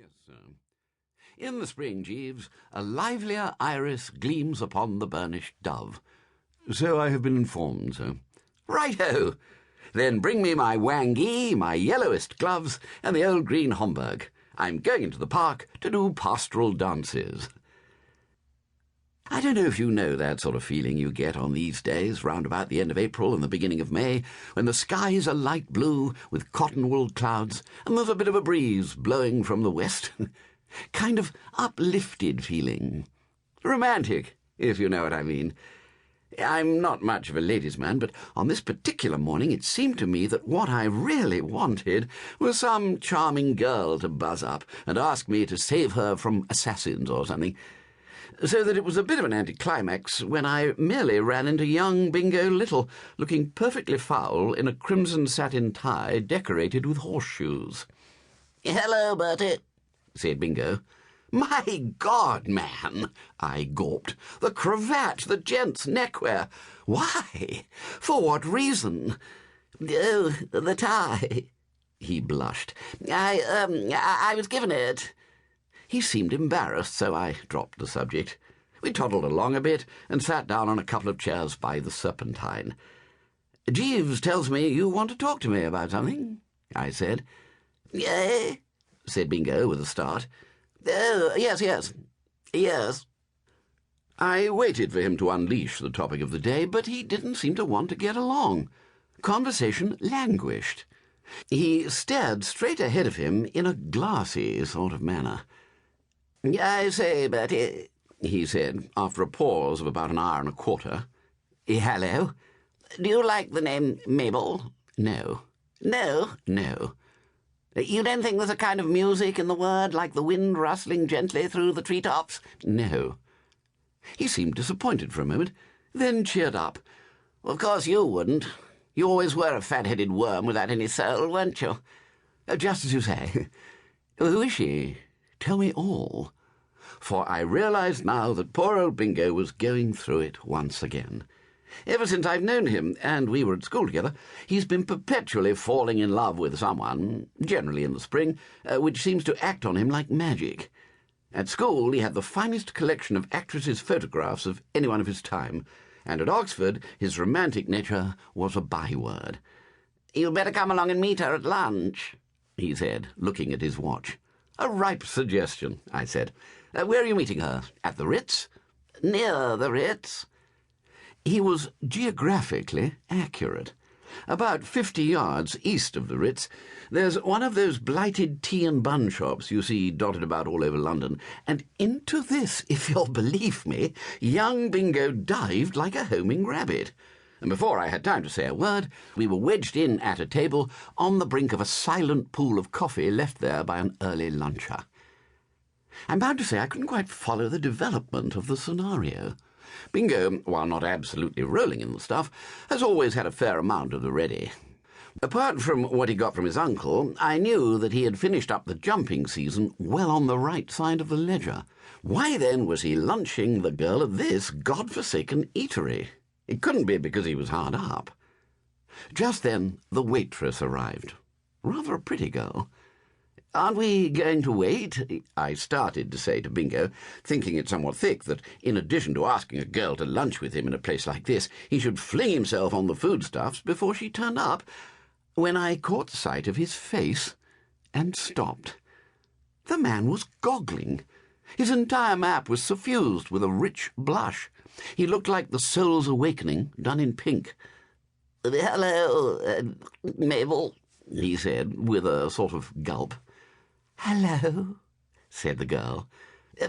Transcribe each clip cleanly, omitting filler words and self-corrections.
Yes, sir. In the spring, Jeeves, a livelier iris gleams upon the burnished dove. So I have been informed, sir. Right-ho! Then bring me my wangee, my yellowest gloves, and the old green Homburg. I'm going into the park to do pastoral dances. I don't know if you know that sort of feeling you get on these days, round about the end of April and the beginning of May, when the skies are light blue with cotton-wool clouds, and there's a bit of a breeze blowing from the west. Kind of uplifted feeling. Romantic, if you know what I mean. I'm not much of a ladies' man, but on this particular morning it seemed to me that what I really wanted was some charming girl to buzz up and ask me to save her from assassins or something. So that it was a bit of an anticlimax when I merely ran into young Bingo Little, looking perfectly foul in a crimson satin tie decorated with horseshoes. "Hello, Bertie," said Bingo. "My God, man," I gawped. "The cravat, the gent's neckwear. Why? For what reason?" "Oh, the tie," he blushed. I was given it." He seemed embarrassed, so I dropped the subject. We toddled along a bit and sat down on a couple of chairs by the Serpentine. "Jeeves tells me you want to talk to me about something," I said. "Eh?" said Bingo with a start. "Oh, yes. I waited for him to unleash the topic of the day, but he didn't seem to want to get along. Conversation languished. He stared straight ahead of him in a glassy sort of manner. "I say, Bertie," he said, after a pause of about an hour and a quarter. "Hello? Do you like the name Mabel?" "No." "No?" "No." "You don't think there's a kind of music in the word, like the wind rustling gently through the treetops?" "No." He seemed disappointed for a moment, then cheered up. "Of course you wouldn't. You always were a fat-headed worm without any soul, weren't you?" "Just as you say. Who is she? Tell me all." For I realized now that poor old Bingo was going through it once again. Ever since I've known him, and we were at school together, he's been perpetually falling in love with someone, generally in the spring, which seems to act on him like magic. At school he had the finest collection of actresses' photographs of anyone of his time, and at Oxford his romantic nature was a byword. "You'd better come along and meet her at lunch," he said, looking at his watch. "A ripe suggestion," I said. "Where are you meeting her? At the Ritz?" "Near the Ritz." He was geographically accurate. About 50 yards east of the Ritz, there's one of those blighted tea and bun shops you see dotted about all over London, and into this, if you'll believe me, young Bingo dived like a homing rabbit. And before I had time to say a word, we were wedged in at a table on the brink of a silent pool of coffee left there by an early luncher. I'm bound to say I couldn't quite follow the development of the scenario. Bingo, while not absolutely rolling in the stuff, has always had a fair amount of the ready. Apart from what he got from his uncle, I knew that he had finished up the jumping season well on the right side of the ledger. Why then was he lunching the girl at this godforsaken eatery? It couldn't be because he was hard up. Just then the waitress arrived. Rather a pretty girl. "Aren't we going to wait?" I started to say to Bingo, thinking it somewhat thick that, in addition to asking a girl to lunch with him in a place like this, he should fling himself on the foodstuffs before she turned up, when I caught sight of his face and stopped. The man was goggling. His entire map was suffused with a rich blush. He looked like the soul's awakening done in pink. "Hello, Mabel," he said, with a sort of gulp. "Hello," said the girl.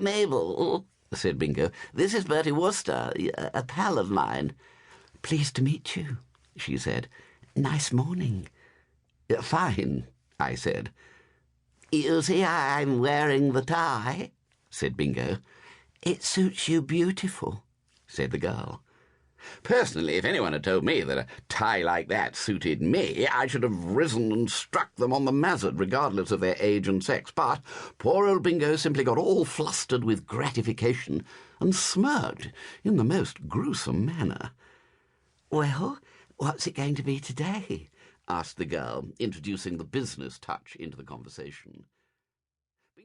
"Mabel," said Bingo, "this is Bertie Wooster, a pal of mine." "Pleased to meet you," she said. "Nice morning." "Fine," I said. "You see I'm wearing the tie," said Bingo. "It suits you beautiful," said the girl. Personally, if anyone had told me that a tie like that suited me, I should have risen and struck them on the mazzard, regardless of their age and sex. But poor old Bingo simply got all flustered with gratification and smirked in the most gruesome manner. "Well, what's it going to be today?" asked the girl, introducing the business touch into the conversation.